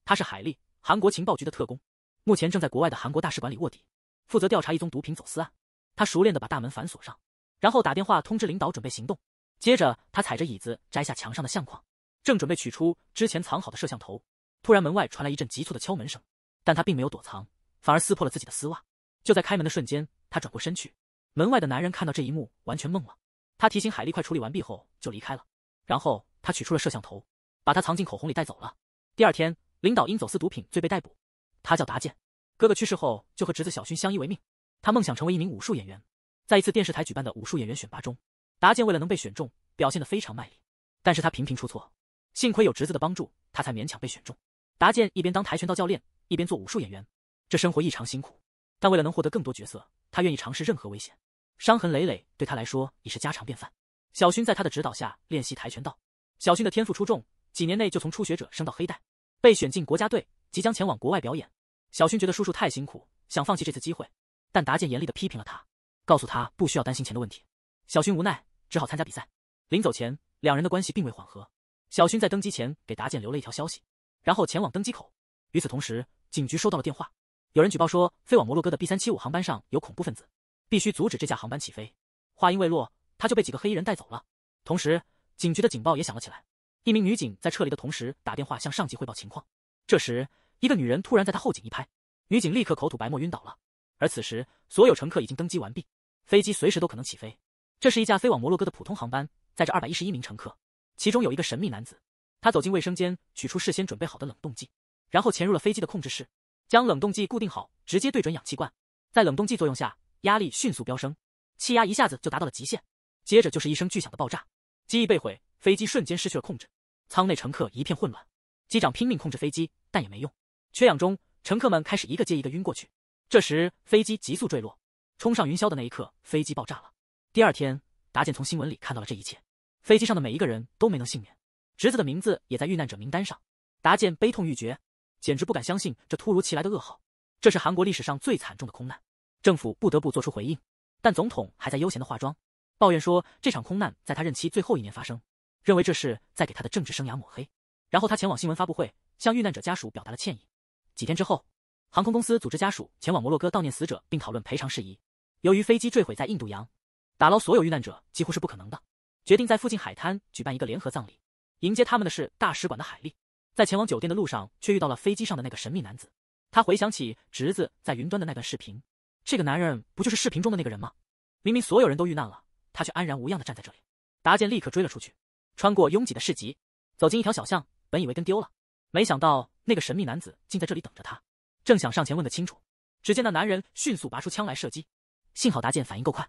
他是海莉，韩国情报局的特工，目前正在国外的韩国大使馆里卧底，负责调查一宗毒品走私案。他熟练地把大门反锁上，然后打电话通知领导准备行动。接着他踩着椅子摘下墙上的相框，正准备取出之前藏好的摄像头，突然门外传来一阵急促的敲门声，但他并没有躲藏，反而撕破了自己的丝袜。就在开门的瞬间，他转过身去，门外的男人看到这一幕完全懵了。他提醒海莉快处理完毕后就离开了，然后他取出了摄像头，把它藏进口红里带走了。第二天，领导因走私毒品罪被逮捕，他叫达健。哥哥去世后就和侄子小勋相依为命，他梦想成为一名武术演员。在一次电视台举办的武术演员选拔中，达健为了能被选中，表现得非常卖力，但是他频频出错，幸亏有侄子的帮助，他才勉强被选中。达健一边当跆拳道教练，一边做武术演员，这生活异常辛苦，但为了能获得更多角色，他愿意尝试任何危险。伤痕累累对他来说已是家常便饭。小勋在他的指导下练习跆拳道，小勋的天赋出众，几年内就从初学者升到黑带，被选进国家队，即将前往国外表演。小勋觉得叔叔太辛苦，想放弃这次机会，但达健严厉地批评了他，告诉他不需要担心钱的问题。小勋无奈，只好参加比赛。临走前，两人的关系并未缓和。小勋在登机前给达健留了一条消息，然后前往登机口。与此同时，警局收到了电话，有人举报说飞往摩洛哥的 B375 航班上有恐怖分子，必须阻止这架航班起飞。话音未落，他就被几个黑衣人带走了。同时，警局的警报也响了起来。一名女警在撤离的同时打电话向上级汇报情况。这时，一个女人突然在她后颈一拍，女警立刻口吐白沫晕倒了。而此时，所有乘客已经登机完毕，飞机随时都可能起飞。这是一架飞往摩洛哥的普通航班，载着211名乘客，其中有一个神秘男子。他走进卫生间，取出事先准备好的冷冻剂，然后潜入了飞机的控制室，将冷冻剂固定好，直接对准氧气罐。在冷冻剂作用下，压力迅速飙升，气压一下子就达到了极限。接着就是一声巨响的爆炸，机翼被毁，飞机瞬间失去了控制，舱内乘客一片混乱。机长拼命控制飞机，但也没用。缺氧中，乘客们开始一个接一个晕过去。这时，飞机急速坠落，冲上云霄的那一刻，飞机爆炸了。第二天，达健从新闻里看到了这一切，飞机上的每一个人都没能幸免，侄子的名字也在遇难者名单上。达健悲痛欲绝，简直不敢相信这突如其来的噩耗。这是韩国历史上最惨重的空难，政府不得不做出回应，但总统还在悠闲的化妆，抱怨说这场空难在他任期最后一年发生，认为这是在给他的政治生涯抹黑。然后他前往新闻发布会，向遇难者家属表达了歉意。几天之后，航空公司组织家属前往摩洛哥悼念死者，并讨论赔偿事宜。由于飞机坠毁在印度洋，打捞所有遇难者几乎是不可能的，决定在附近海滩举办一个联合葬礼。迎接他们的是大使馆的海莉。在前往酒店的路上，却遇到了飞机上的那个神秘男子。他回想起侄子在云端的那段视频，这个男人不就是视频中的那个人吗？明明所有人都遇难了，他却安然无恙地站在这里。达健立刻追了出去，穿过拥挤的市集，走进一条小巷，本以为跟丢了，没想到那个神秘男子竟在这里等着他，正想上前问个清楚，只见那男人迅速拔出枪来射击。幸好达健反应够快，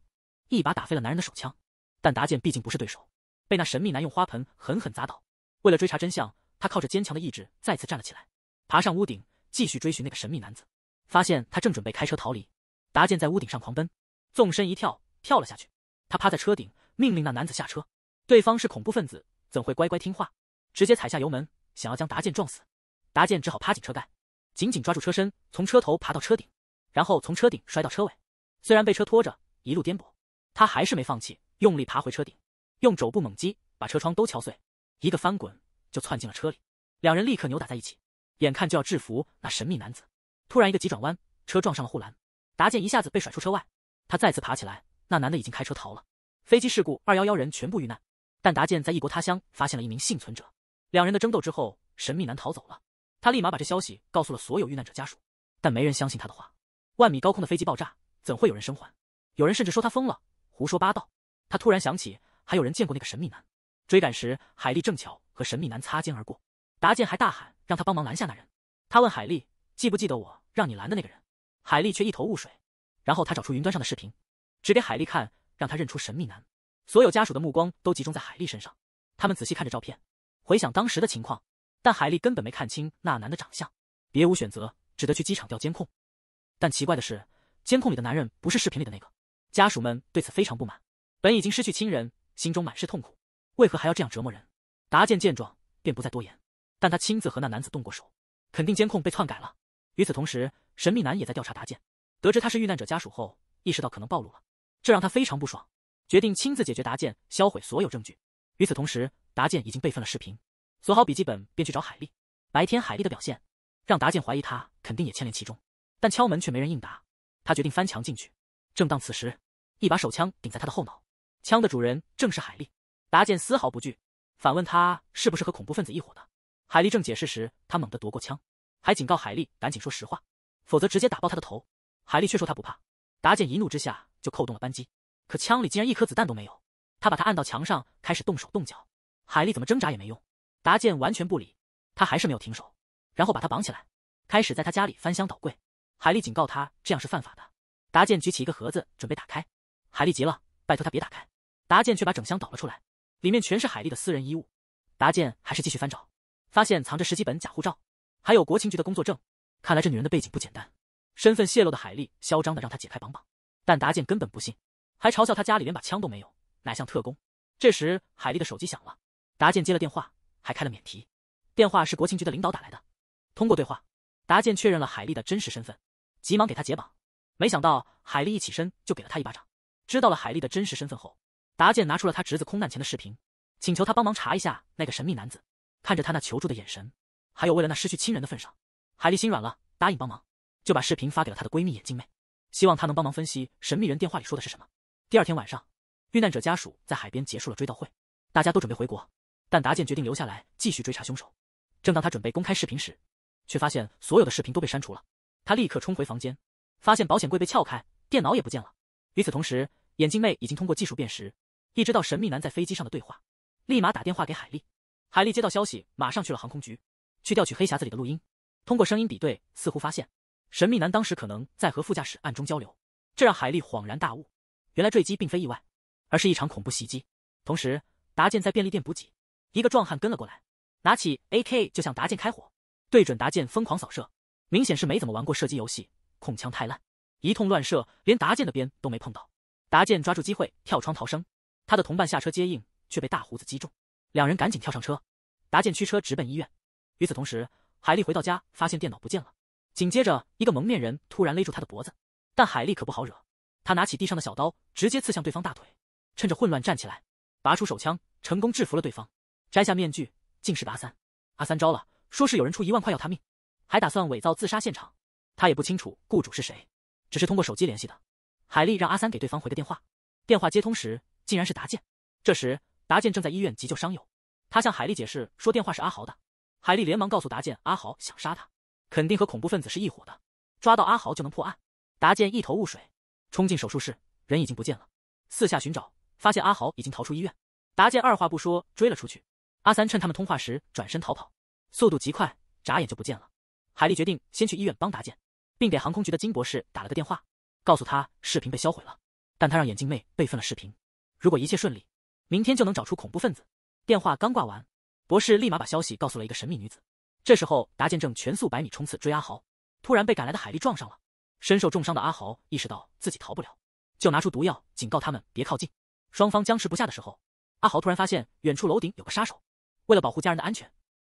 一把打飞了男人的手枪，但达健毕竟不是对手，被那神秘男用花盆狠狠砸倒。为了追查真相，他靠着坚强的意志再次站了起来，爬上屋顶，继续追寻那个神秘男子。发现他正准备开车逃离，达健在屋顶上狂奔，纵身一跳，跳了下去。他趴在车顶，命令那男子下车。对方是恐怖分子，怎会乖乖听话？直接踩下油门，想要将达健撞死。达健只好趴紧车盖，紧紧抓住车身，从车头爬到车顶，然后从车顶摔到车尾。虽然被车拖着，一路颠簸，他还是没放弃，用力爬回车顶，用肘部猛击，把车窗都敲碎，一个翻滚就窜进了车里。两人立刻扭打在一起，眼看就要制服那神秘男子。突然一个急转弯，车撞上了护栏，达健一下子被甩出车外。他再次爬起来，那男的已经开车逃了。飞机事故211人全部遇难，但达健在异国他乡发现了一名幸存者。两人的争斗之后，神秘男逃走了。他立马把这消息告诉了所有遇难者家属，但没人相信他的话。万米高空的飞机爆炸，怎会有人生还？有人甚至说他疯了，胡说八道。他突然想起还有人见过那个神秘男。追赶时，海莉正巧和神秘男擦肩而过，达健还大喊让他帮忙拦下那人。他问海莉记不记得我让你拦的那个人，海莉却一头雾水。然后他找出云端上的视频，指给海莉看，让他认出神秘男。所有家属的目光都集中在海莉身上，他们仔细看着照片，回想当时的情况，但海莉根本没看清那男的长相，别无选择，只得去机场调监控。但奇怪的是，监控里的男人不是视频里的那个。家属们对此非常不满，本已经失去亲人，心中满是痛苦，为何还要这样折磨人？达健见状便不再多言，但他亲自和那男子动过手，肯定监控被篡改了。与此同时，神秘男也在调查达健，得知他是遇难者家属后，意识到可能暴露了，这让他非常不爽，决定亲自解决达健，销毁所有证据。与此同时，达健已经备份了视频，锁好笔记本便去找海莉。白天海莉的表现让达健怀疑他肯定也牵连其中。但敲门却没人应答，他决定翻墙进去。正当此时，一把手枪顶在他的后脑，枪的主人正是海莉。达健丝毫不惧，反问他是不是和恐怖分子一伙的。海莉正解释时，他猛地夺过枪，还警告海莉赶紧说实话，否则直接打爆他的头。海莉却说他不怕。达健一怒之下就扣动了扳机，可枪里竟然一颗子弹都没有。他把他按到墙上，开始动手动脚。海莉怎么挣扎也没用，达健完全不理，他还是没有停手，然后把他绑起来，开始在他家里翻箱倒柜。海莉警告他这样是犯法的。达健举起一个盒子准备打开，海莉急了，拜托他别打开。达健却把整箱倒了出来，里面全是海莉的私人衣物。达健还是继续翻找，发现藏着10几本假护照，还有国情局的工作证。看来这女人的背景不简单。身份泄露的海莉嚣张的让他解开绑绑，但达健根本不信，还嘲笑他家里连把枪都没有，乃像特工。这时海莉的手机响了，达健接了电话，还开了免提。电话是国情局的领导打来的。通过对话，达健确认了海莉的真实身份，急忙给她解绑。没想到海莉一起身就给了他一巴掌。知道了海莉的真实身份后，达健拿出了他侄子空难前的视频，请求他帮忙查一下那个神秘男子。看着他那求助的眼神，还有为了那失去亲人的份上，海莉心软了，答应帮忙，就把视频发给了她的闺蜜眼镜妹，希望她能帮忙分析神秘人电话里说的是什么。第二天晚上，遇难者家属在海边结束了追悼会，大家都准备回国，但达健决定留下来继续追查凶手。正当他准备公开视频时，却发现所有的视频都被删除了。他立刻冲回房间，发现保险柜被撬开，电脑也不见了。与此同时，眼镜妹已经通过技术辨识，一知道神秘男在飞机上的对话，立马打电话给海莉。海莉接到消息，马上去了航空局，去调取黑匣子里的录音。通过声音比对，似乎发现神秘男当时可能在和副驾驶暗中交流，这让海莉恍然大悟，原来坠机并非意外，而是一场恐怖袭击。同时，达健在便利店补给，一个壮汉跟了过来，拿起 AK 就向达健开火，对准达健疯狂扫射，明显是没怎么玩过射击游戏，控枪太烂，一通乱射，连达健的边都没碰到。达健抓住机会跳窗逃生，他的同伴下车接应，却被大胡子击中，两人赶紧跳上车，达健驱车直奔医院。与此同时，海莉回到家发现电脑不见了，紧接着一个蒙面人突然勒住他的脖子，但海莉可不好惹，他拿起地上的小刀直接刺向对方大腿，趁着混乱站起来，拔出手枪成功制服了对方，摘下面具竟是阿三。阿三招了，说是有人出1万块要他命，还打算伪造自杀现场。他也不清楚雇主是谁，只是通过手机联系的。海莉让阿三给对方回个电话，电话接通时竟然是达健。这时达健正在医院急救伤友，他向海莉解释说电话是阿豪的。海莉连忙告诉达健阿豪想杀他，肯定和恐怖分子是一伙的，抓到阿豪就能破案。达健一头雾水，冲进手术室，人已经不见了。四下寻找，发现阿豪已经逃出医院。达健二话不说追了出去。阿三趁他们通话时转身逃跑，速度极快，眨眼就不见了。海莉决定先去医院帮达健，并给航空局的金博士打了个电话，告诉他视频被销毁了，但他让眼镜妹备份了视频，如果一切顺利，明天就能找出恐怖分子。电话刚挂完，博士立马把消息告诉了一个神秘女子。这时候达健正全速100米冲刺追阿豪，突然被赶来的海莉撞上了。身受重伤的阿豪意识到自己逃不了，就拿出毒药警告他们别靠近。双方僵持不下的时候，阿豪突然发现远处楼顶有个杀手，为了保护家人的安全，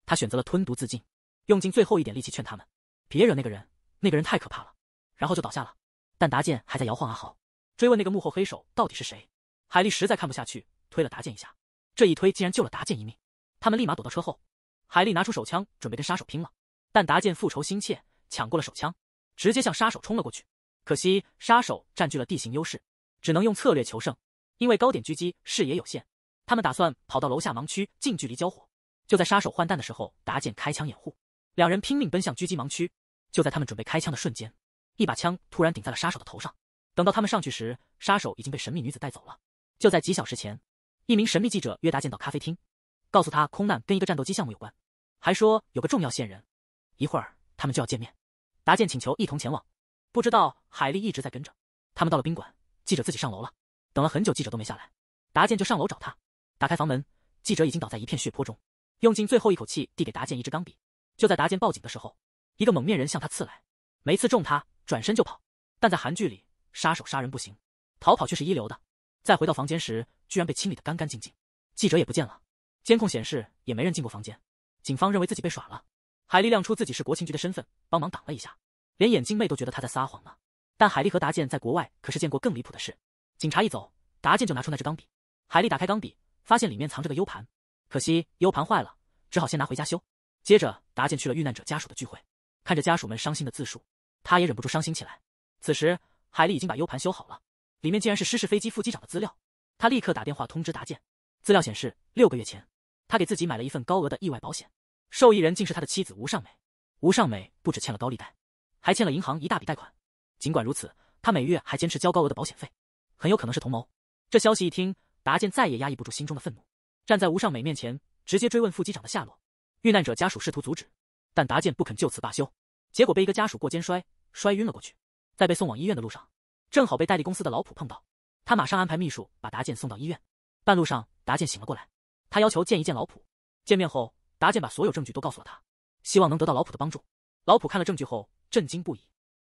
他选择了吞毒自尽，用尽最后一点力气劝他们别惹那个人，那个人太可怕了，然后就倒下了。但达健还在摇晃阿豪，追问那个幕后黑手到底是谁。海莉实在看不下去，推了达健一下，这一推竟然救了达健一命。他们立马躲到车后，海莉拿出手枪准备跟杀手拼了，但达健复仇心切，抢过了手枪，直接向杀手冲了过去。可惜杀手占据了地形优势，只能用策略求胜，因为高点狙击视野有限，他们打算跑到楼下盲区近距离交火。就在杀手换弹的时候，达健开枪掩护，两人拼命奔向狙击盲区。就在他们准备开枪的瞬间，一把枪突然顶在了杀手的头上。等到他们上去时，杀手已经被神秘女子带走了。就在几小时前，一名神秘记者约达健到咖啡厅，告诉他空难跟一个战斗机项目有关，还说有个重要线人，一会儿他们就要见面。达健请求一同前往，不知道海莉一直在跟着。他们到了宾馆，记者自己上楼了，等了很久记者都没下来，达健就上楼找他。打开房门，记者已经倒在一片血泊中，用尽最后一口气递给达健一支钢笔。就在达健报警的时候，一个蒙面人向他刺来，没刺中他，转身就跑。但在韩剧里，杀手杀人不行，逃跑却是一流的。再回到房间时，居然被清理得干干净净，记者也不见了，监控显示也没人进过房间。警方认为自己被耍了，海莉亮出自己是国情局的身份，帮忙挡了一下，连眼镜妹都觉得他在撒谎呢。但海莉和达健在国外可是见过更离谱的事。警察一走，达健就拿出那支钢笔，海莉打开钢笔，发现里面藏着个 U 盘，可惜 U 盘坏了，只好先拿回家修。接着达健去了遇难者家属的聚会，看着家属们伤心的自述，他也忍不住伤心起来。此时，海莉已经把 U 盘修好了，里面竟然是失事飞机副机长的资料。他立刻打电话通知达健，资料显示6个月前，他给自己买了一份高额的意外保险，受益人竟是他的妻子吴尚美。吴尚美不只欠了高利贷，还欠了银行一大笔贷款。尽管如此，他每月还坚持交高额的保险费，很有可能是同谋。这消息一听，达健再也压抑不住心中的愤怒，站在吴尚美面前，直接追问副机长的下落。遇难者家属试图阻止，但达健不肯就此罢休，结果被一个家属过肩摔晕了过去。在被送往医院的路上，正好被代理公司的老普碰到，他马上安排秘书把达健送到医院。半路上，达健醒了过来，他要求见一见老普。见面后，达健把所有证据都告诉了他，希望能得到老普的帮助。老普看了证据后震惊不已，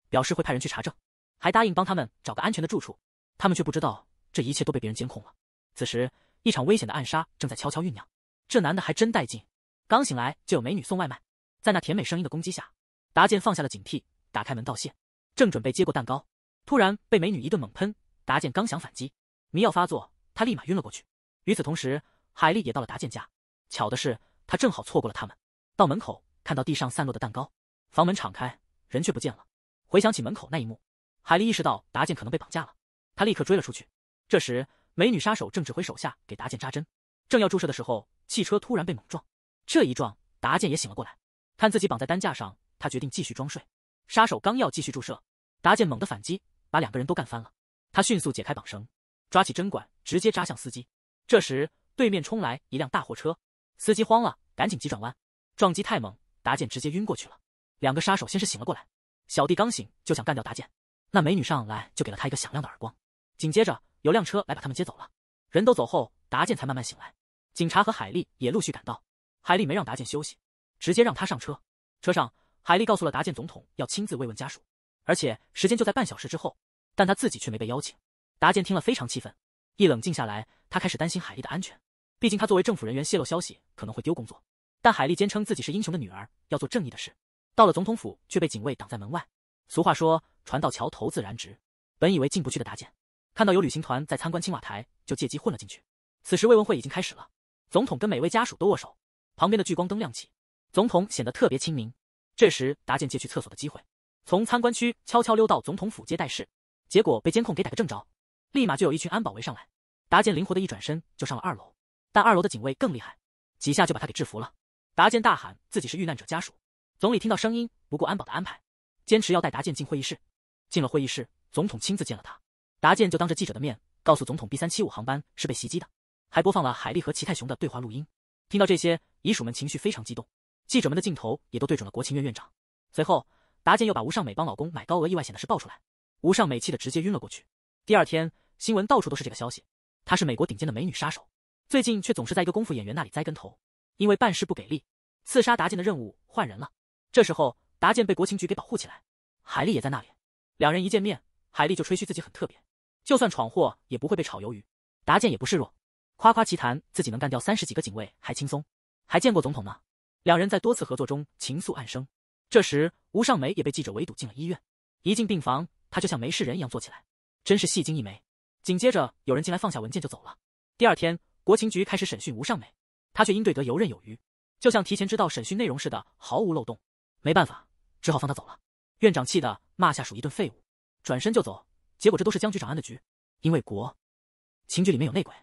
表示会派人去查证，还答应帮他们找个安全的住处。他们却不知道这一切都被别人监控了。此时，一场危险的暗杀正在悄悄酝酿。这男的还真带劲，刚醒来就有美女送外卖。在那甜美声音的攻击下，达健放下了警惕，打开门道谢，正准备接过蛋糕，突然被美女一顿猛喷。达健刚想反击，迷药发作，他立马晕了过去。与此同时，海莉也到了达健家。巧的是，他正好错过了他们。到门口看到地上散落的蛋糕，房门敞开，人却不见了。回想起门口那一幕，海莉意识到达健可能被绑架了，他立刻追了出去。这时，美女杀手正指挥手下给达健扎针，正要注射的时候，汽车突然被猛撞。这一撞，达健也醒了过来，看自己绑在担架上，他决定继续装睡。杀手刚要继续注射，达健猛地反击，把两个人都干翻了。他迅速解开绑绳，抓起针管，直接扎向司机。这时，对面冲来一辆大货车，司机慌了，赶紧急转弯，撞击太猛，达健直接晕过去了。两个杀手先是醒了过来，小弟刚醒就想干掉达健，那美女上来就给了他一个响亮的耳光。紧接着有辆车来把他们接走了。人都走后，达健才慢慢醒来。警察和海莉也陆续赶到，海莉没让达健休息，直接让他上车。车上，海莉告诉了达健总统要亲自慰问家属，而且时间就在半小时之后，但他自己却没被邀请。达健听了非常气愤，一冷静下来，他开始担心海莉的安全，毕竟他作为政府人员泄露消息可能会丢工作。但海莉坚称自己是英雄的女儿，要做正义的事。到了总统府却被警卫挡在门外。俗话说船到桥头自然直，本以为进不去的达健，看到有旅行团在参观青瓦台，就借机混了进去。此时慰问会已经开始了，总统跟每位家属都握手，旁边的聚光灯亮起，总统显得特别亲民。这时达健借去厕所的机会，从参观区悄悄溜到总统府接待室，结果被监控给逮个正着，立马就有一群安保围上来。达健灵活的一转身就上了2楼，但2楼的警卫更厉害，几下就把他给制服了。达健大喊自己是遇难者家属，总理听到声音不顾安保的安排，坚持要带达健进会议室。进了会议室，总统亲自见了他，达健就当着记者的面告诉总统 B375 航班是被袭击的，还播放了海莉和齐泰雄的对话录音。听到这些，遗属们情绪非常激动，记者们的镜头也都对准了国情院院长。随后，达健又把吴尚美帮老公买高额意外险的事爆出来，吴尚美气得直接晕了过去。第二天，新闻到处都是这个消息，她是美国顶尖的美女杀手，最近却总是在一个功夫演员那里栽跟头，因为办事不给力，刺杀达健的任务换人了。这时候，达健被国情局给保护起来，海莉也在那里。两人一见面，海莉就吹嘘自己很特别，就算闯祸也不会被炒鱿鱼。达健也不示弱，夸夸其谈自己能干掉30几个警卫还轻松，还见过总统呢。两人在多次合作中情愫暗生。这时，吴尚美也被记者围堵进了医院，一进病房，他就像没事人一样坐起来，真是戏精一枚。紧接着有人进来放下文件就走了。第二天，国情局开始审讯吴尚美，他却应对得游刃有余，就像提前知道审讯内容似的，毫无漏洞。没办法，只好放他走了。院长气得骂下属一顿废物，转身就走。结果这都是江局长安的局，因为国情局里面有内鬼，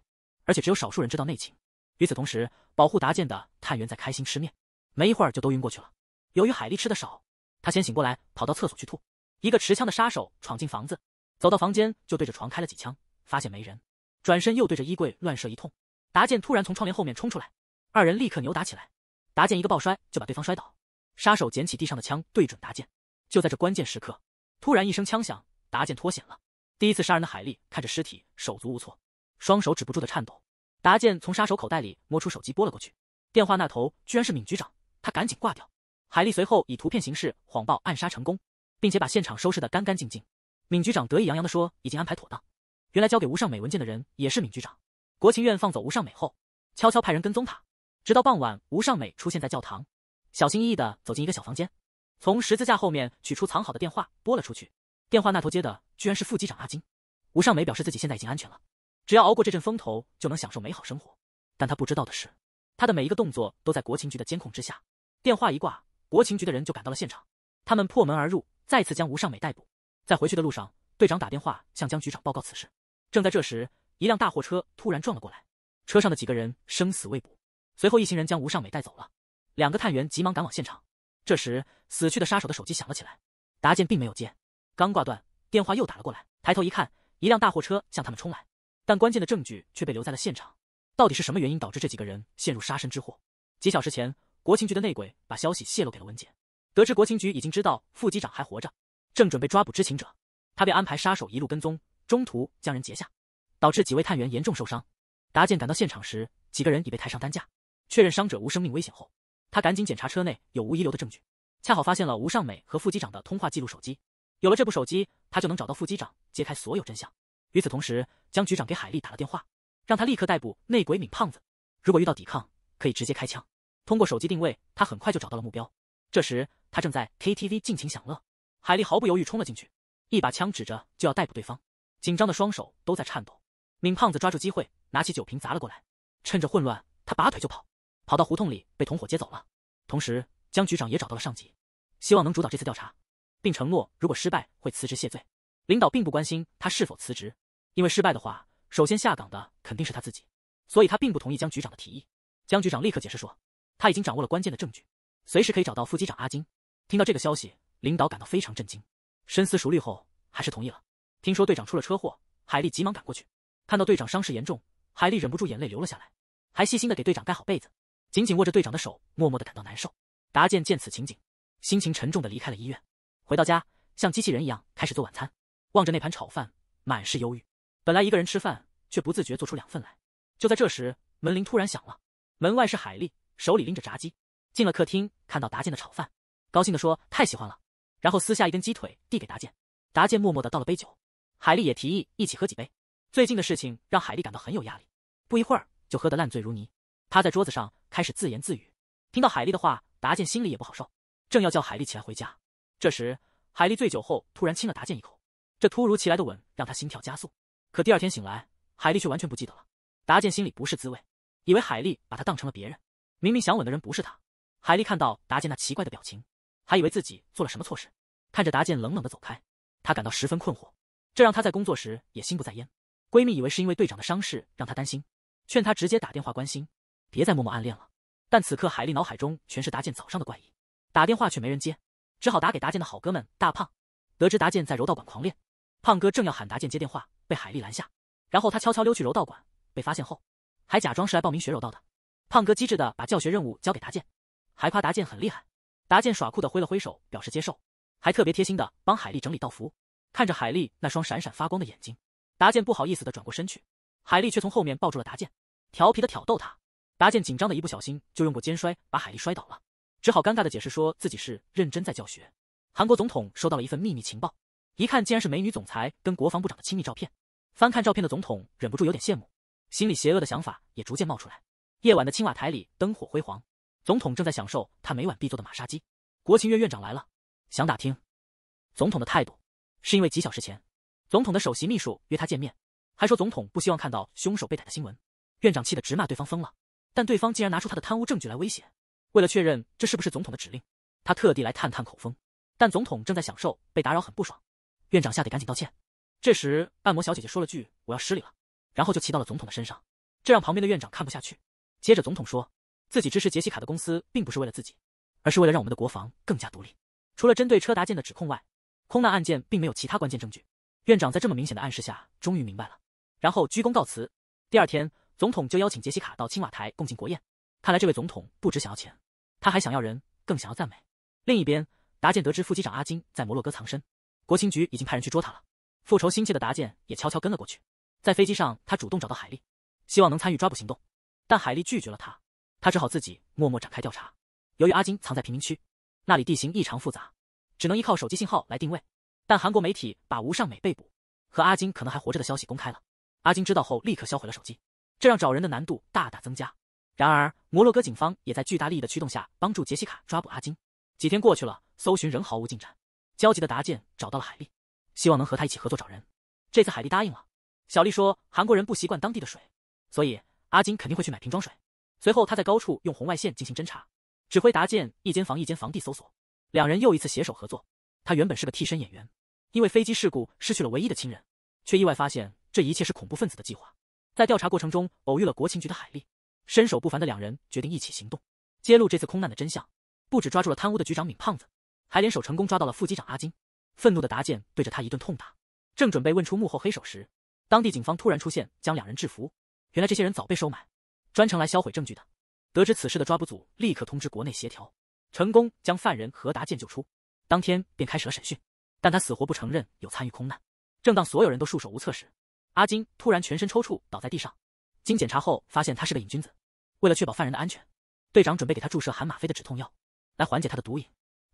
而且只有少数人知道内情。与此同时，保护达健的探员在开心吃面，没一会儿就都晕过去了。由于海莉吃的少，他先醒过来，跑到厕所去吐。一个持枪的杀手闯进房子，走到房间就对着床开了几枪，发现没人，转身又对着衣柜乱射一通。达健突然从窗帘后面冲出来，二人立刻扭打起来。达健一个抱摔就把对方摔倒，杀手捡起地上的枪对准达健。就在这关键时刻，突然一声枪响，达健脱险了。第一次杀人的海莉看着尸体手足无措，双手止不住的颤抖。达健从杀手口袋里摸出手机拨了过去，电话那头居然是闵局长，他赶紧挂掉。海莉随后以图片形式谎报暗杀成功，并且把现场收拾得干干净净。闵局长得意洋洋地说已经安排妥当。原来交给吴尚美文件的人也是闵局长。国情院放走吴尚美后，悄悄派人跟踪他，直到傍晚，吴尚美出现在教堂，小心翼翼地走进一个小房间，从十字架后面取出藏好的电话拨了出去。电话那头接的居然是副机长阿金。吴尚美表示自己现在已经安全了，只要熬过这阵风头就能享受美好生活。但他不知道的是，他的每一个动作都在国情局的监控之下。电话一挂，国情局的人就赶到了现场。他们破门而入，再次将吴尚美逮捕。在回去的路上，队长打电话向江局长报告此事。正在这时，一辆大货车突然撞了过来，车上的几个人生死未卜。随后一行人将吴尚美带走了。2个探员急忙赶往现场。这时，死去的杀手的手机响了起来，达健并没有接。刚挂断，电话又打了过来。抬头一看，一辆大货车向他们冲来，但关键的证据却被留在了现场。到底是什么原因导致这几个人陷入杀身之祸？几小时前，国情局的内鬼把消息泄露给了文杰，得知国情局已经知道副机长还活着，正准备抓捕知情者，他便安排杀手一路跟踪，中途将人截下，导致几位探员严重受伤。达健赶到现场时，几个人已被抬上担架，确认伤者无生命危险后，他赶紧检查车内有无遗留的证据，恰好发现了吴尚美和副机长的通话记录手机。有了这部手机，他就能找到副机长，揭开所有真相。与此同时，江局长给海丽打了电话，让他立刻逮捕内鬼闵胖子，如果遇到抵抗，可以直接开枪。通过手机定位，他很快就找到了目标。这时，他正在 KTV 尽情享乐，海丽毫不犹豫冲了进去，一把枪指着就要逮捕对方，紧张的双手都在颤抖。闵胖子抓住机会，拿起酒瓶砸了过来，趁着混乱，他拔腿就跑，跑到胡同里被同伙接走了。同时，江局长也找到了上级，希望能主导这次调查，并承诺如果失败会辞职谢罪。领导并不关心他是否辞职，因为失败的话，首先下岗的肯定是他自己，所以他并不同意江局长的提议。江局长立刻解释说，他已经掌握了关键的证据，随时可以找到副机长阿金。听到这个消息，领导感到非常震惊，深思熟虑后还是同意了。听说队长出了车祸，海丽急忙赶过去，看到队长伤势严重，海丽忍不住眼泪流了下来，还细心的给队长盖好被子，紧紧握着队长的手，默默的感到难受。达健见此情景，心情沉重的离开了医院。回到家，像机器人一样开始做晚餐，望着那盘炒饭，满是忧郁。本来一个人吃饭，却不自觉做出2份来。就在这时，门铃突然响了，门外是海丽，手里拎着炸鸡，进了客厅，看到达健的炒饭，高兴地说太喜欢了，然后撕下一根鸡腿递给达健。达健默默地倒了杯酒，海丽也提议一起喝几杯。最近的事情让海丽感到很有压力，不一会儿就喝得烂醉如泥。他在桌子上开始自言自语。听到海丽的话，达健心里也不好受，正要叫海丽起来回家。这时，海丽醉酒后突然亲了达健一口，这突如其来的吻让他心跳加速。可第2天醒来，海丽却完全不记得了。达健心里不是滋味，以为海丽把他当成了别人，明明想吻的人不是他。海丽看到达健那奇怪的表情，还以为自己做了什么错事，看着达健冷冷的走开，她感到十分困惑，这让她在工作时也心不在焉。闺蜜以为是因为队长的伤势让她担心，劝她直接打电话关心，别再默默暗恋了。但此刻海丽脑海中全是达健早上的怪异，打电话却没人接，只好打给达健的好哥们大胖。得知达健在柔道馆狂练，胖哥正要喊达健接电话，被海丽拦下。然后他悄悄溜去柔道馆，被发现后还假装是来报名学柔道的。胖哥机智的把教学任务交给达健，还夸达健很厉害。达健耍酷的挥了挥手表示接受，还特别贴心的帮海丽整理道服。看着海丽那双闪闪发光的眼睛，达健不好意思的转过身去，海丽却从后面抱住了达健，调皮的挑逗他。达健紧张的一不小心就用过肩摔把海丽摔倒了，只好尴尬的解释说自己是认真在教学。韩国总统收到了一份秘密情报，一看竟然是美女总裁跟国防部长的亲密照片。翻看照片的总统忍不住有点羡慕，心里邪恶的想法也逐渐冒出来。夜晚的青瓦台里灯火辉煌，总统正在享受他每晚必做的马杀鸡。国情院院长来了，想打听总统的态度，是因为几小时前总统的首席秘书约他见面，还说总统不希望看到凶手被逮的新闻。院长气得直骂对方疯了，但对方竟然拿出他的贪污证据来威胁。为了确认这是不是总统的指令，他特地来探探口风，但总统正在享受，被打扰很不爽，院长吓得赶紧道歉。这时按摩小姐姐说了句我要失礼了，然后就骑到了总统的身上，这让旁边的院长看不下去。接着总统说自己支持杰西卡的公司并不是为了自己，而是为了让我们的国防更加独立。除了针对车达健的指控外，空难案件并没有其他关键证据。院长在这么明显的暗示下终于明白了，然后鞠躬告辞。第2天总统就邀请杰西卡到青瓦台共进国宴。看来这位总统不只想要钱，他还想要人，更想要赞美。另一边，达健得知副机长阿金在摩洛哥藏身，国情局已经派人去捉他了。复仇心切的达健也悄悄跟了过去。在飞机上，他主动找到海丽，希望能参与抓捕行动，但海丽拒绝了他，他只好自己默默展开调查。由于阿金藏在贫民区，那里地形异常复杂，只能依靠手机信号来定位。但韩国媒体把吴尚美被捕和阿金可能还活着的消息公开了，阿金知道后立刻销毁了手机，这让找人的难度大大增加。然而摩洛哥警方也在巨大利益的驱动下帮助杰西卡抓捕阿金。几天过去了，搜寻仍毫无进展。焦急的达健找到了海丽，希望能和他一起合作找人。这次海丽答应了。小丽说韩国人不习惯当地的水，所以阿金肯定会去买瓶装水。随后他在高处用红外线进行侦查，指挥达健一间房一间房地搜索。两人又一次携手合作。他原本是个替身演员，因为飞机事故失去了唯一的亲人，却意外发现这一切是恐怖分子的计划。在调查过程中偶遇了国情局的海莉，身手不凡的两人决定一起行动，揭露这次空难的真相。不只抓住了贪污的局长闵胖子，还联手成功抓到了副机长阿金。愤怒的达健对着他一顿痛打，正准备问出幕后黑手时，当地警方突然出现，将两人制服。原来这些人早被收买，专程来销毁证据的。得知此事的抓捕组立刻通知国内协调，成功将犯人何达健救出。当天便开始了审讯，但他死活不承认有参与空难。正当所有人都束手无策时，阿金突然全身抽搐倒在地上。经检查后发现他是个瘾君子，为了确保犯人的安全，队长准备给他注射含吗啡的止痛药，来缓解他的毒瘾。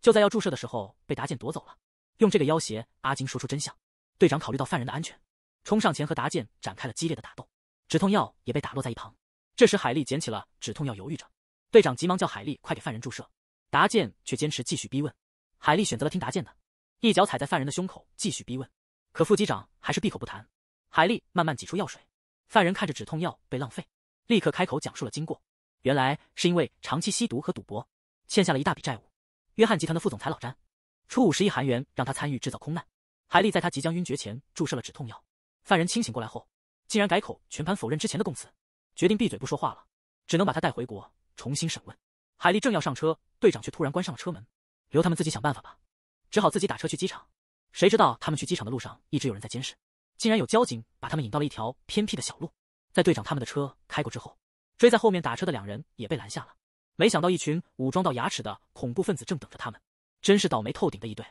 就在要注射的时候，被达健夺走了。用这个要挟阿金说出真相。队长考虑到犯人的安全，冲上前和达健展开了激烈的打斗，止痛药也被打落在一旁。这时海莉捡起了止痛药，犹豫着。队长急忙叫海莉快给犯人注射，达健却坚持继续逼问。海莉选择了听达健的，一脚踩在犯人的胸口继续逼问。可副机长还是闭口不谈。海莉慢慢挤出药水，犯人看着止痛药被浪费，立刻开口讲述了经过。原来是因为长期吸毒和赌博，欠下了一大笔债务。约翰集团的副总裁老詹出50亿韩元让他参与制造空难。海莉在他即将晕厥前注射了止痛药。犯人清醒过来后，竟然改口全盘否认之前的供词，决定闭嘴不说话了，只能把他带回国重新审问。海莉正要上车，队长却突然关上了车门，留他们自己想办法吧，只好自己打车去机场。谁知道他们去机场的路上一直有人在监视，竟然有交警把他们引到了一条偏僻的小路。在队长他们的车开过之后，追在后面打车的两人也被拦下了。没想到一群武装到牙齿的恐怖分子正等着他们，真是倒霉透顶的一队。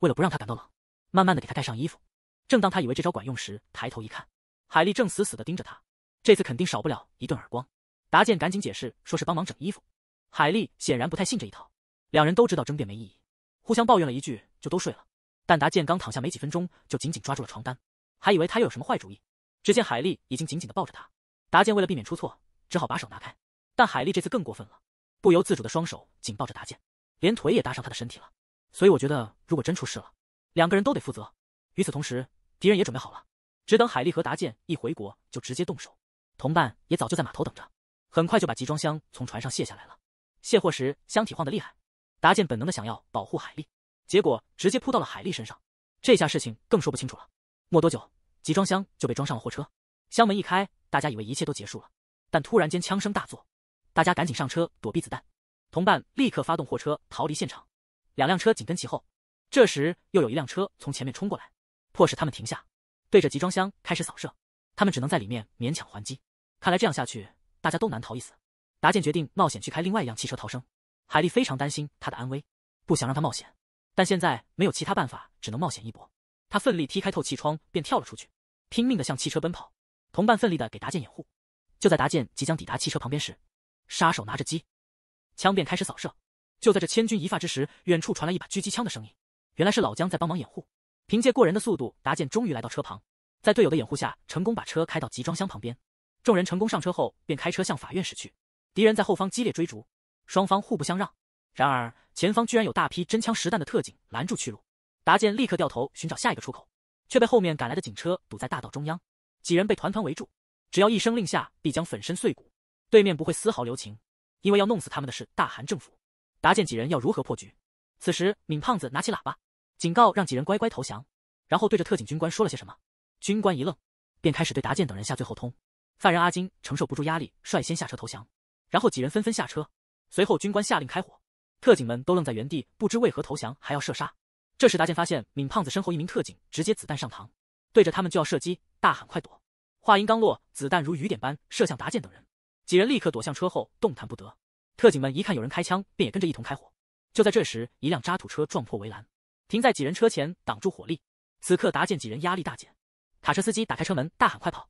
为了不让他感到冷，慢慢的给他盖上衣服。正当他以为这招管用时，抬头一看，海莉正死死的盯着他，这次肯定少不了一顿耳光。达健赶紧解释说是帮忙整衣服，海莉显然不太信这一套。两人都知道争辩没意义，互相抱怨了一句就都睡了。但达健刚躺下没几分钟，就紧紧抓住了床单，还以为他又有什么坏主意。只见海莉已经紧紧的抱着他，达健为了避免出错，只好把手拿开。但海莉这次更过分了，不由自主的双手紧抱着达健，连腿也搭上他的身体了。所以我觉得如果真出事了，两个人都得负责。与此同时，敌人也准备好了，只等海莉和达健一回国就直接动手。同伴也早就在码头等着，很快就把集装箱从船上卸下来了。卸货时箱体晃得厉害，达健本能的想要保护海莉，结果直接扑到了海莉身上。这下事情更说不清楚了。没多久，集装箱就被装上了货车。箱门一开，大家以为一切都结束了，但突然间枪声大作，大家赶紧上车躲避子弹。同伴立刻发动货车逃离现场，两辆车紧跟其后。这时又有一辆车从前面冲过来，迫使他们停下，对着集装箱开始扫射。他们只能在里面勉强还击。看来这样下去，大家都难逃一死。达健决定冒险去开另外一辆汽车逃生。海莉非常担心他的安危，不想让他冒险，但现在没有其他办法，只能冒险一搏。他奋力踢开透气窗，便跳了出去，拼命地向汽车奔跑。同伴奋力地给达健掩护。就在达健即将抵达汽车旁边时，杀手拿着机枪便开始扫射。就在这千钧一发之时，远处传来一把狙击枪的声音，原来是老姜在帮忙掩护。凭借过人的速度，达健终于来到车旁，在队友的掩护下，成功把车开到集装箱旁边。众人成功上车后，便开车向法院驶去。敌人在后方激烈追逐，双方互不相让。然而前方居然有大批真枪实弹的特警拦住去路。达健立刻掉头寻找下一个出口，却被后面赶来的警车堵在大道中央。几人被团团围住，只要一声令下，必将粉身碎骨。对面不会丝毫留情，因为要弄死他们的是大韩政府。达健几人要如何破局？此时闵胖子拿起喇叭警告让几人乖乖投降，然后对着特警军官说了些什么。军官一愣，便开始对达健等人下最后通。犯人阿金承受不住压力，率先下车投降，然后几人纷纷下车。随后军官下令开火，特警们都愣在原地，不知为何投降还要射杀。这时达健发现闵胖子身后一名特警直接子弹上膛，对着他们就要射击，大喊快躲。话音刚落，子弹如雨点般射向达健等人，几人立刻躲向车后，动弹不得。特警们一看有人开枪，便也跟着一同开火。就在这时，一辆渣土车撞破围栏，停在几人车前挡住火力。此刻达健几人压力大减，卡车司机打开车门大喊快跑。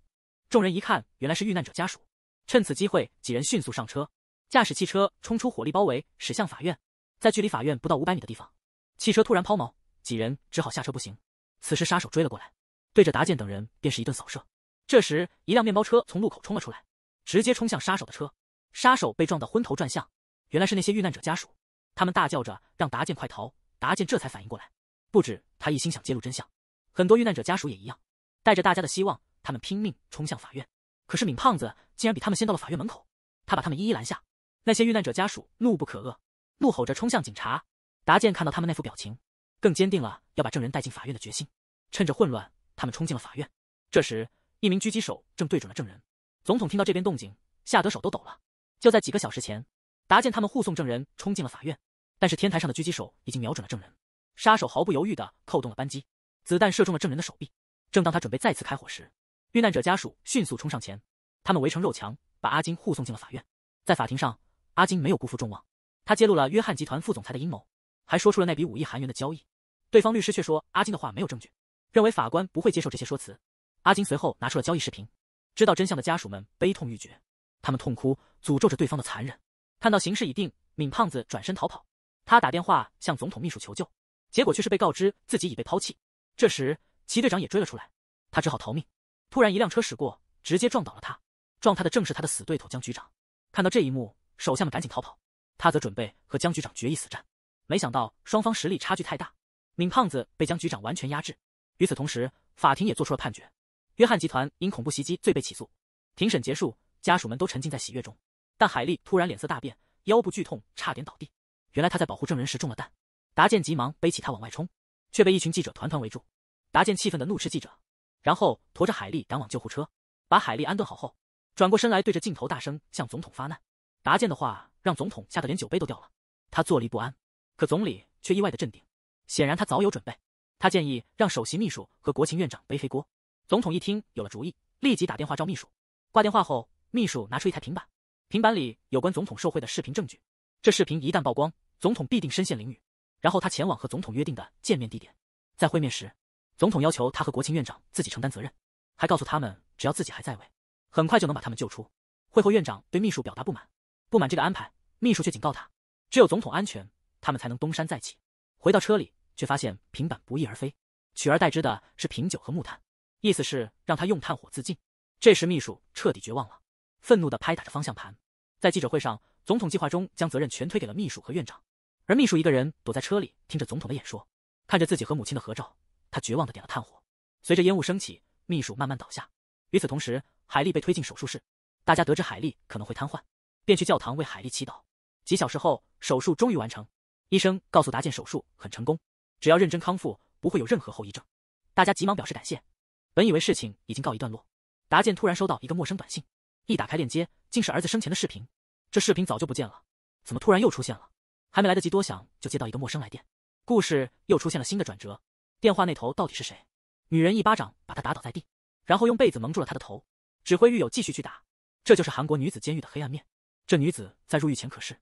众人一看，原来是遇难者家属。趁此机会，几人迅速上车，驾驶汽车冲出火力包围，驶向法院。在距离法院不到500米的地方，汽车突然抛锚，几人只好下车步行。此时杀手追了过来，对着达健等人便是一顿扫射。这时一辆面包车从路口冲了出来，直接冲向杀手的车。杀手被撞得昏头转向，原来是那些遇难者家属。他们大叫着让达健快逃，达健这才反应过来，不止他一心想揭露真相，很多遇难者家属也一样，带着大家的希望，他们拼命冲向法院。可是闵胖子竟然比他们先到了法院门口，他把他们一一拦下。那些遇难者家属怒不可遏，怒吼着冲向警察。达健看到他们那副表情，更坚定了要把证人带进法院的决心。趁着混乱，他们冲进了法院。这时，一名狙击手正对准了证人。总统听到这边动静，吓得手都抖了。就在几个小时前，达健他们护送证人冲进了法院，但是天台上的狙击手已经瞄准了证人。杀手毫不犹豫地扣动了扳机，子弹射中了证人的手臂。正当他准备再次开火时，遇难者家属迅速冲上前，他们围成肉墙，把阿金护送进了法院。在法庭上，阿金没有辜负众望，他揭露了约翰集团副总裁的阴谋，还说出了那笔5亿韩元的交易。对方律师却说阿金的话没有证据，认为法官不会接受这些说辞。阿金随后拿出了交易视频，知道真相的家属们悲痛欲绝，他们痛哭，诅咒着对方的残忍。看到形势已定，闵胖子转身逃跑，他打电话向总统秘书求救，结果却是被告知自己已被抛弃。这时齐队长也追了出来，他只好逃命。突然一辆车驶过，直接撞倒了他，撞他的正是他的死对头江局长。看到这一幕，手下们赶紧逃跑，他则准备和江局长决一死战。没想到双方实力差距太大，闵胖子被江局长完全压制。与此同时，法庭也做出了判决，约翰集团因恐怖袭击罪被起诉。庭审结束，家属们都沉浸在喜悦中，但海莉突然脸色大变，腰部剧痛，差点倒地。原来他在保护证人时中了弹。达健急忙背起他往外冲，却被一群记者团团围住。达健气愤地怒斥记者，然后驮着海莉赶往救护车，把海莉安顿好后，转过身来对着镜头大声向总统发难。达健的话让总统吓得连酒杯都掉了，他坐立不安，可总理却意外的镇定，显然他早有准备。他建议让首席秘书和国情院长背黑锅。总统一听有了主意，立即打电话召秘书。挂电话后，秘书拿出一台平板，平板里有关总统受贿的视频证据。这视频一旦曝光，总统必定身陷囹圄。然后他前往和总统约定的见面地点，在会面时，总统要求他和国情院长自己承担责任，还告诉他们只要自己还在位，很快就能把他们救出。会后院长对秘书表达不满这个安排，秘书却警告他，只有总统安全，他们才能东山再起。回到车里，却发现平板不翼而飞，取而代之的是瓶酒和木炭，意思是让他用炭火自尽。这时秘书彻底绝望了，愤怒地拍打着方向盘。在记者会上，总统计划中将责任全推给了秘书和院长，而秘书一个人躲在车里听着总统的演说，看着自己和母亲的合照，他绝望地点了炭火。随着烟雾升起，秘书慢慢倒下。与此同时，海莉被推进手术室，大家得知海莉可能会瘫痪，便去教堂为海莉祈祷。几小时后，手术终于完成，医生告诉达健手术很成功，只要认真康复，不会有任何后遗症。大家急忙表示感谢。本以为事情已经告一段落，达健突然收到一个陌生短信，一打开链接，竟是儿子生前的视频。这视频早就不见了，怎么突然又出现了？还没来得及多想，就接到一个陌生来电。故事又出现了新的转折，电话那头到底是谁？女人一巴掌把他打倒在地，然后用被子蒙住了他的头，指挥狱友继续去打。这就是韩国女子监狱的黑暗面。这女子在入狱前可是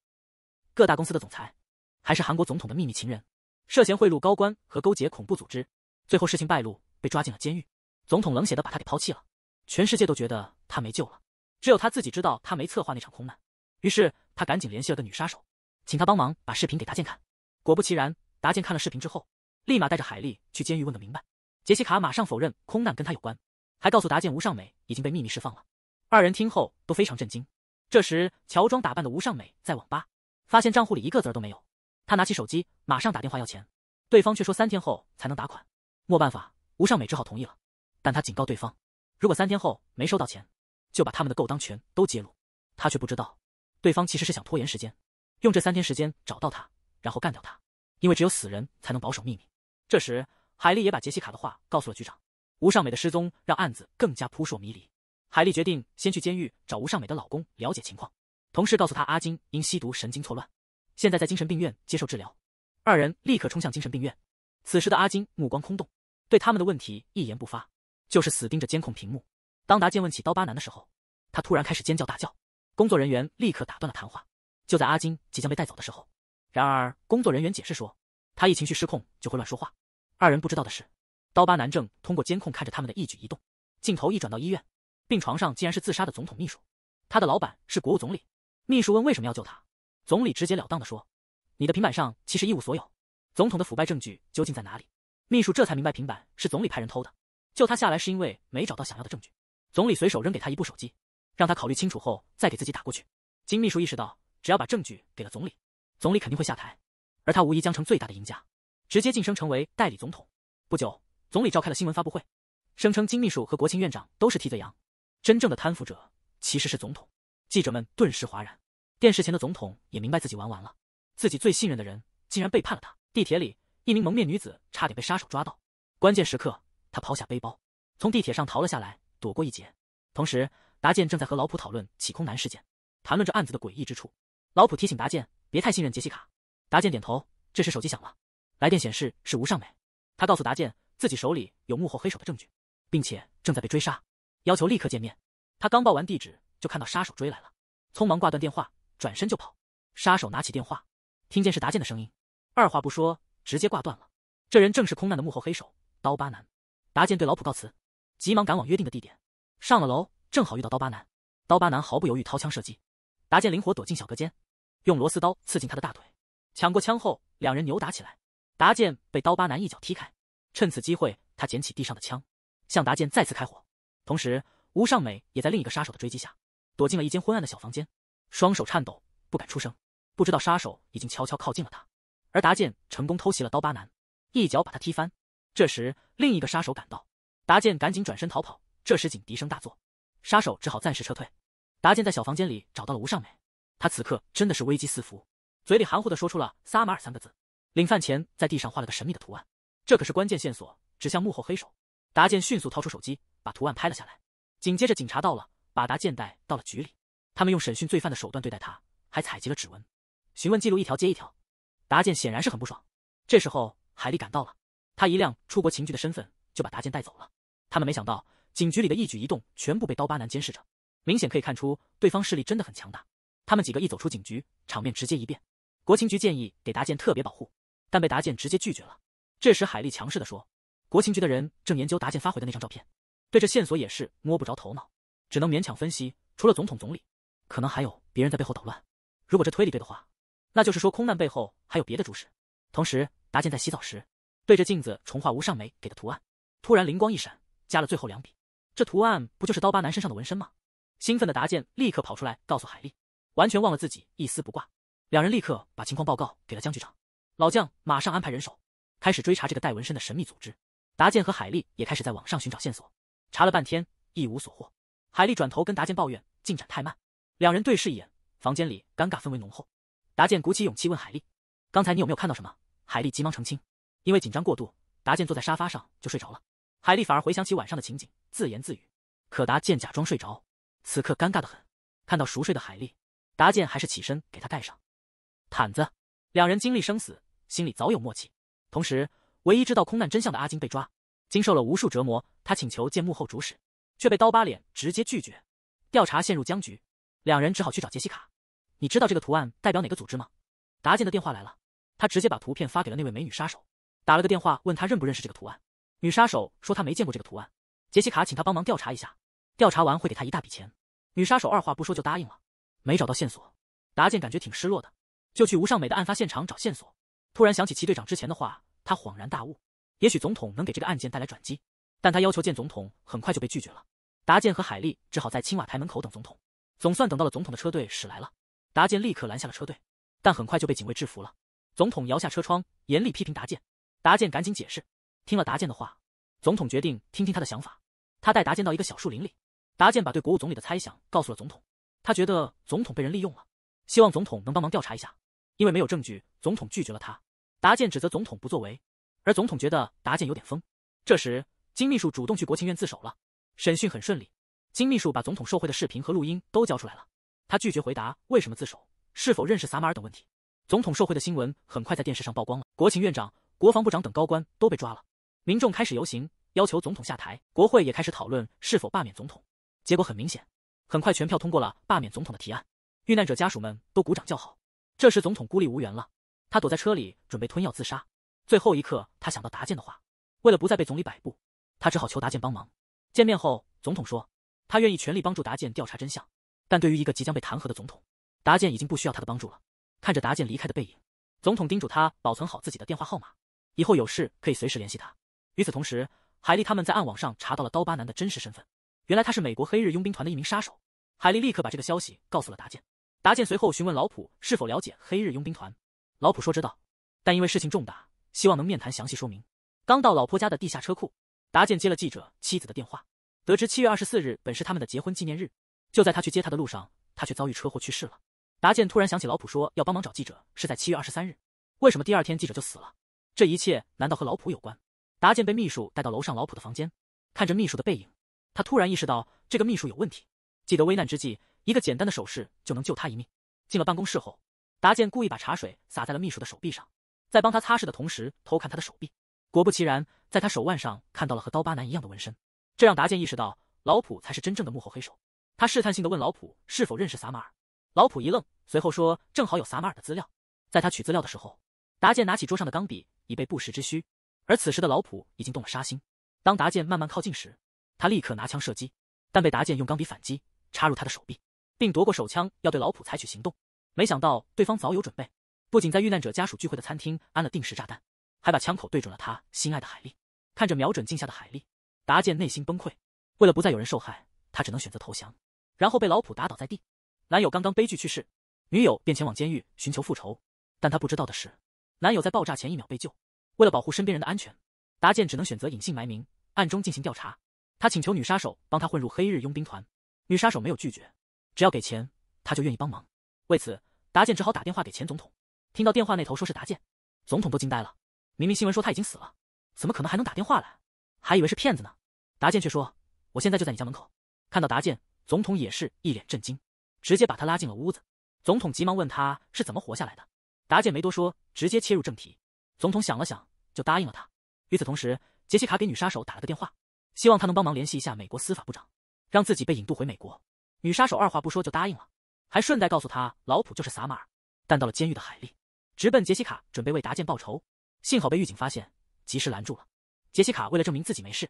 各大公司的总裁，还是韩国总统的秘密情人，涉嫌贿赂高官和勾结恐怖组织。最后事情败露，被抓进了监狱。总统冷血地把他给抛弃了，全世界都觉得他没救了，只有他自己知道他没策划那场空难。于是他赶紧联系了个女杀手，请他帮忙把视频给达健看。果不其然，达健看了视频之后，立马带着海莉去监狱问个明白。杰西卡马上否认空难跟他有关，还告诉达健吴尚美已经被秘密释放了。二人听后都非常震惊。这时乔装打扮的吴尚美在网吧，发现账户里一个子儿都没有。他拿起手机马上打电话要钱，对方却说3天后才能打款。没办法，吴尚美只好同意了，但他警告对方，如果3天后没收到钱，就把他们的勾当全都揭露。他却不知道，对方其实是想拖延时间，用这3天时间找到他，然后干掉他，因为只有死人才能保守秘密。这时海莉也把杰西卡的话告诉了局长。吴尚美的失踪让案子更加扑朔迷离。海莉决定先去监狱找吴尚美的老公了解情况，同时告诉他阿金因吸毒神经错乱，现在在精神病院接受治疗。二人立刻冲向精神病院。此时的阿金目光空洞，对他们的问题一言不发，就是死盯着监控屏幕。当达健问起刀疤男的时候，他突然开始尖叫大叫，工作人员立刻打断了谈话。就在阿金即将被带走的时候，然而工作人员解释说，他一情绪失控就会乱说话。二人不知道的是，刀疤男正通过监控看着他们的一举一动。镜头一转到医院，病床上竟然是自杀的总统秘书，他的老板是国务总理。秘书问为什么要救他，总理直截了当地说，你的平板上其实一无所有，总统的腐败证据究竟在哪里？秘书这才明白平板是总理派人偷的，救他下来是因为没找到想要的证据。总理随手扔给他一部手机，让他考虑清楚后再给自己打过去。经秘书意识到，只要把证据给了总理，总理肯定会下台，而他无疑将成最大的赢家，直接晋升成为代理总统。不久，总理召开了新闻发布会，声称金秘书和国情院长都是替罪羊，真正的贪腐者其实是总统。记者们顿时哗然，电视前的总统也明白自己玩完了，自己最信任的人竟然背叛了他。地铁里，一名蒙面女子差点被杀手抓到，关键时刻，她抛下背包，从地铁上逃了下来，躲过一劫。同时，达健正在和老普讨论起空难事件，谈论着案子的诡异之处。老普提醒达健别太信任杰西卡。达健点头。这时手机响了，来电显示是吴尚美。他告诉达健自己手里有幕后黑手的证据，并且正在被追杀，要求立刻见面。他刚报完地址，就看到杀手追来了，匆忙挂断电话，转身就跑。杀手拿起电话，听见是达健的声音，二话不说直接挂断了。这人正是空难的幕后黑手刀疤男。达健对老普告辞，急忙赶往约定的地点。上了楼，正好遇到刀疤男。刀疤男毫不犹豫掏枪射击，达健灵活躲进小隔间，用螺丝刀刺进他的大腿。抢过枪后，两人扭打起来。达健被刀疤男一脚踢开，趁此机会，他捡起地上的枪，向达健再次开火。同时，吴尚美也在另一个杀手的追击下，躲进了一间昏暗的小房间，双手颤抖，不敢出声。不知道杀手已经悄悄靠近了他，而达健成功偷袭了刀疤男，一脚把他踢翻。这时，另一个杀手赶到，达健赶紧转身逃跑。这时警笛声大作，杀手只好暂时撤退。达健在小房间里找到了吴尚美，他此刻真的是危机四伏，嘴里含糊地说出了撒马尔3个字。领饭前在地上画了个神秘的图案，这可是关键线索，指向幕后黑手。达健迅速掏出手机，把图案拍了下来。紧接着警察到了，把达健带到了局里。他们用审讯罪犯的手段对待他，还采集了指纹，询问记录一条接一条。达健显然是很不爽。这时候海莉赶到了，他一亮出国情局的身份，就把达健带走了。他们没想到警局里的一举一动全部被刀疤男监视着，明显可以看出对方势力真的很强大。他们几个一走出警局，场面直接一变。国情局建议给达健特别保护，但被达健直接拒绝了。这时海莉强势地说，国情局的人正研究达健发回的那张照片，对这线索也是摸不着头脑，只能勉强分析，除了总统总理，可能还有别人在背后捣乱。如果这推理对的话，那就是说空难背后还有别的主使。同时，达健在洗澡时对着镜子重画吴尚美给的图案，突然灵光一闪，加了最后2笔。这图案不就是刀疤男身上的纹身吗？兴奋的达健立刻跑出来告诉海莉，完全忘了自己一丝不挂。两人立刻把情况报告给了江局长，老将马上安排人手，开始追查这个带纹身的神秘组织。达健和海莉也开始在网上寻找线索，查了半天一无所获。海莉转头跟达健抱怨进展太慢，两人对视一眼，房间里尴尬氛围浓厚。达健鼓起勇气问海莉，刚才你有没有看到什么？海莉急忙澄清，因为紧张过度，达健坐在沙发上就睡着了。海莉反而回想起晚上的情景，自言自语。可达健假装睡着，此刻尴尬得很。看到熟睡的海莉，达健还是起身给她盖上毯子。两人经历生死，心里早有默契。同时，唯一知道空难真相的阿金被抓，经受了无数折磨，他请求见幕后主使，却被刀疤脸直接拒绝。调查陷入僵局，两人只好去找杰西卡。你知道这个图案代表哪个组织吗？达健的电话来了，他直接把图片发给了那位美女杀手，打了个电话问他认不认识这个图案。女杀手说她没见过这个图案，杰西卡请他帮忙调查一下，调查完会给他一大笔钱。女杀手二话不说就答应了。没找到线索，达健感觉挺失落的，就去吴尚美的案发现场找线索。突然想起齐队长之前的话，他恍然大悟，也许总统能给这个案件带来转机，但他要求见总统很快就被拒绝了。达健和海莉只好在青瓦台门口等总统，总算等到了总统的车队驶来了。达健立刻拦下了车队，但很快就被警卫制服了。总统摇下车窗，严厉批评达健。达健赶紧解释。听了达健的话，总统决定听听他的想法。他带达健到一个小树林里，达健把对国务总理的猜想告诉了总统。他觉得总统被人利用了，希望总统能帮忙调查一下。因为没有证据，总统拒绝了他。达健指责总统不作为，而总统觉得达健有点疯。这时，金秘书主动去国情院自首了。审讯很顺利，金秘书把总统受贿的视频和录音都交出来了。他拒绝回答为什么自首、是否认识撒马尔等问题。总统受贿的新闻很快在电视上曝光了，国情院长、国防部长等高官都被抓了。民众开始游行，要求总统下台。国会也开始讨论是否罢免总统。结果很明显，很快全票通过了罢免总统的提案。遇难者家属们都鼓掌叫好。这时总统孤立无援了，他躲在车里准备吞药自杀。最后一刻，他想到达健的话，为了不再被总理摆布，他只好求达健帮忙。见面后，总统说他愿意全力帮助达健调查真相，但对于一个即将被弹劾的总统，达健已经不需要他的帮助了。看着达健离开的背影，总统叮嘱他保存好自己的电话号码，以后有事可以随时联系他。与此同时，海莉他们在暗网上查到了刀疤男的真实身份，原来他是美国黑日佣兵团的一名杀手。海莉立刻把这个消息告诉了达健。达健随后询问老普是否了解黑日佣兵团，老普说知道，但因为事情重大，希望能面谈详细说明。刚到老婆家的地下车库，达健接了记者妻子的电话，得知7月24日本是他们的结婚纪念日。就在他去接她的路上，他却遭遇车祸去世了。达健突然想起老普说要帮忙找记者是在7月23日，为什么第二天记者就死了？这一切难道和老普有关？达健被秘书带到楼上老普的房间，看着秘书的背影，他突然意识到这个秘书有问题。记得危难之际，一个简单的手势就能救他一命。进了办公室后，达健故意把茶水洒在了秘书的手臂上，在帮他擦拭的同时偷看他的手臂。果不其然，在他手腕上看到了和刀疤男一样的纹身，这让达健意识到老普才是真正的幕后黑手。他试探性地问老普是否认识撒马尔。老普一愣，随后说正好有撒马尔的资料。在他取资料的时候，达健拿起桌上的钢笔，以备不时之需。而此时的老普已经动了杀心。当达健慢慢靠近时，他立刻拿枪射击，但被达健用钢笔反击，插入他的手臂，并夺过手枪要对老普采取行动。没想到对方早有准备，不仅在遇难者家属聚会的餐厅安了定时炸弹，还把枪口对准了他心爱的海莉。看着瞄准镜下的海莉，达健内心崩溃。为了不再有人受害，他只能选择投降，然后被老普打倒在地。男友刚刚悲剧去世，女友便前往监狱寻求复仇，但他不知道的是，男友在爆炸前1秒被救。为了保护身边人的安全，达健只能选择隐姓埋名，暗中进行调查。他请求女杀手帮他混入黑日佣兵团，女杀手没有拒绝，只要给钱，他就愿意帮忙。为此，达健只好打电话给前总统。听到电话那头说是达健，总统都惊呆了。明明新闻说他已经死了，怎么可能还能打电话来？还以为是骗子呢。达健却说：“我现在就在你家门口。”看到达健，总统也是一脸震惊，直接把他拉进了屋子。总统急忙问他是怎么活下来的。达健没多说，直接切入正题。总统想了想，就答应了他。与此同时，杰西卡给女杀手打了个电话，希望他能帮忙联系一下美国司法部长，让自己被引渡回美国。女杀手二话不说就答应了，还顺带告诉他老普就是撒马尔。但到了监狱的海莉直奔杰西卡，准备为达健报仇，幸好被狱警发现，及时拦住了。杰西卡为了证明自己没事，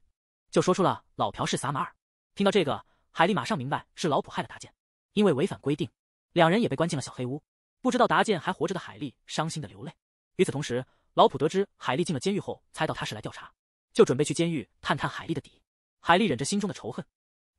就说出了老朴是撒马尔。听到这个，海莉马上明白是老普害了达健，因为违反规定，两人也被关进了小黑屋。不知道达健还活着的海莉伤心的流泪。与此同时，老普得知海莉进了监狱后，猜到他是来调查，就准备去监狱探探海莉的底。海莉忍着心中的仇恨，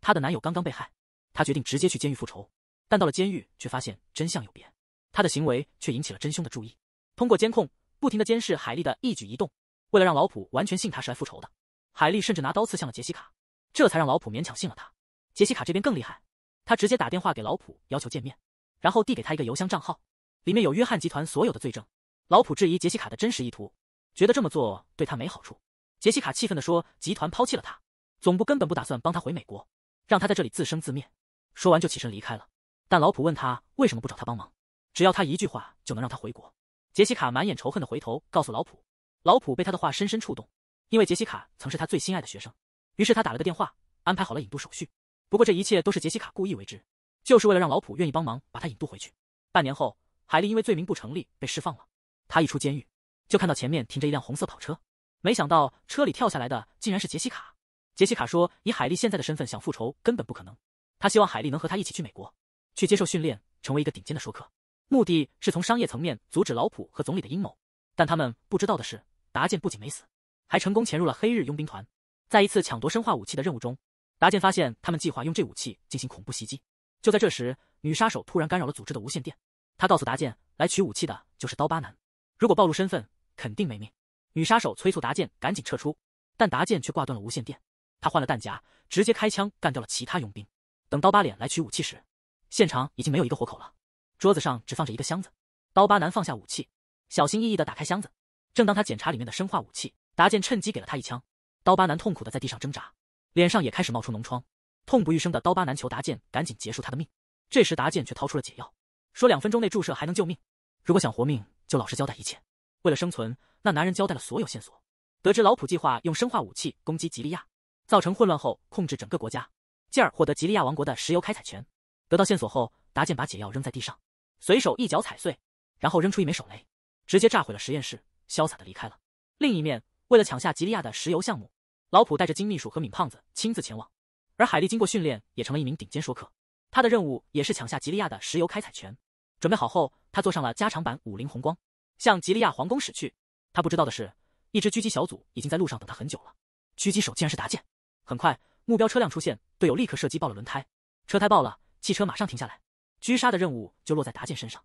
她的男友刚刚被害，她决定直接去监狱复仇。但到了监狱，却发现真相有别，她的行为却引起了真凶的注意。通过监控，不停地监视海莉的一举一动。为了让老普完全信他是来复仇的，海莉甚至拿刀刺向了杰西卡，这才让老普勉强信了他。杰西卡这边更厉害，他直接打电话给老普要求见面，然后递给他一个邮箱账号，里面有约翰集团所有的罪证。老普质疑杰西卡的真实意图，觉得这么做对他没好处。杰西卡气愤地说集团抛弃了他，总部根本不打算帮他回美国，让他在这里自生自灭。说完就起身离开了。但老普问他为什么不找他帮忙，只要他一句话就能让他回国。杰西卡满眼仇恨地回头告诉老普，老普被他的话深深触动，因为杰西卡曾是他最心爱的学生。于是他打了个电话，安排好了引渡手续。不过这一切都是杰西卡故意为之，就是为了让老普愿意帮忙把他引渡回去。半年后，海莉因为罪名不成立被释放了。他一出监狱，就看到前面停着一辆红色跑车，没想到车里跳下来的竟然是杰西卡。杰西卡说以海莉现在的身份想复仇根本不可能，他希望海莉能和他一起去美国，去接受训练，成为一个顶尖的说客，目的是从商业层面阻止老普和总理的阴谋。但他们不知道的是，达健不仅没死，还成功潜入了黑日佣兵团。在一次抢夺生化武器的任务中，达健发现他们计划用这武器进行恐怖袭击。就在这时，女杀手突然干扰了组织的无线电，她告诉达健来取武器的就是刀疤男，如果暴露身份肯定没命。女杀手催促达健赶紧撤出，但达健却挂断了无线电。他换了弹夹，直接开枪干掉了其他佣兵。等刀疤脸来取武器时，现场已经没有一个活口了，桌子上只放着一个箱子。刀疤男放下武器，小心翼翼地打开箱子，正当他检查里面的生化武器，达健趁机给了他一枪。刀疤男痛苦地在地上挣扎，脸上也开始冒出脓疮，痛不欲生的刀疤男求达健赶紧结束他的命。这时达健却掏出了解药，说2分钟内注射还能救命，如果想活命就老实交代一切。为了生存，那男人交代了所有线索，得知老普计划用生化武器攻击吉利亚，造成混乱后控制整个国家，进而获得吉利亚王国的石油开采权。得到线索后，达健把解药扔在地上，随手一脚踩碎，然后扔出一枚手雷，直接炸毁了实验室，潇洒地离开了。另一面，为了抢下吉利亚的石油项目，老普带着金秘书和闵胖子亲自前往，而海莉经过训练也成了一名顶尖说客，他的任务也是抢下吉利亚的石油开采权。准备好后，他坐上了加长版50红光，向吉利亚皇宫驶去。他不知道的是，一支狙击小组已经在路上等他很久了。狙击手竟然是达健。很快，目标车辆出现，队友立刻射击爆了轮胎，车胎爆了，汽车马上停下来，狙杀的任务就落在达健身上。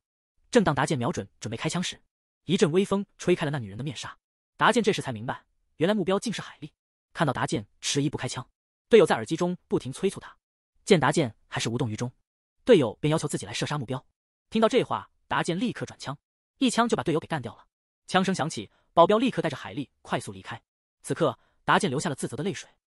正当达健瞄准准备开枪时，一阵微风吹开了那女人的面纱。达健这时才明白，原来目标竟是海莉。看到达健迟疑不开枪，队友在耳机中不停催促他，见达健还是无动于衷，队友便要求自己来射杀目标。听到这话，达健立刻转枪，一枪就把队友给干掉了。枪声响起，保镖立刻带着海莉快速离开。此刻，达健流下了自责的泪水。